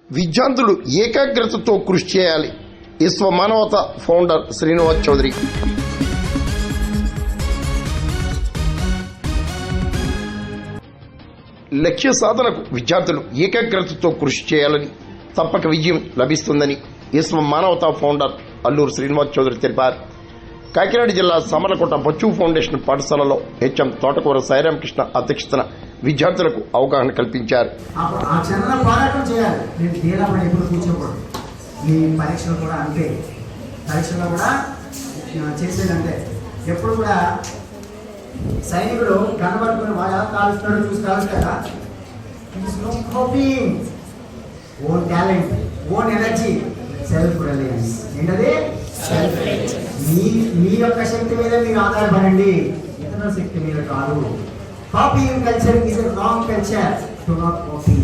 విద్యార్థులు ఏకాగ్రతతో కృషి చేయాలి. విశ్వ మానవత ఫౌండర్ శ్రీనివాస్ చౌదరి. లక్ష్య సాధనకు విద్యార్థులు ఏకాగ్రతతో కృషి చేయాలని, తప్పక విజయం లభిస్తుందని విశ్వ మానవత ఫౌండర్ అల్లూరు శ్రీనివాస్ చౌదరి తెలిపారు. కాకినాడ జిల్లా సమర్లకోట బచ్చు ఫౌండేషన్ పాఠశాలలో హెచ్ఎం తోటకూర సాయిరామకృష్ణ అధ్యక్షతన విద్యార్థులకు అవగాహన కల్పించారు. పరీక్షలు కూడా అంతే, పరీక్షలో కూడా చేసేదంటే ఎప్పుడు కూడా సైనికుడు కనబడుకుని వాళ్ళు ఎలా కాలుస్తాడో చూసి కాలుస్తారా. Own talent, own energy, self reliance. ఏంటది? మీ యొక్క శక్తి మీద మీరు ఆధారపడండి, ఇతర శక్తి మీద కాదు. Copying culture is a wrong culture. Do not copy.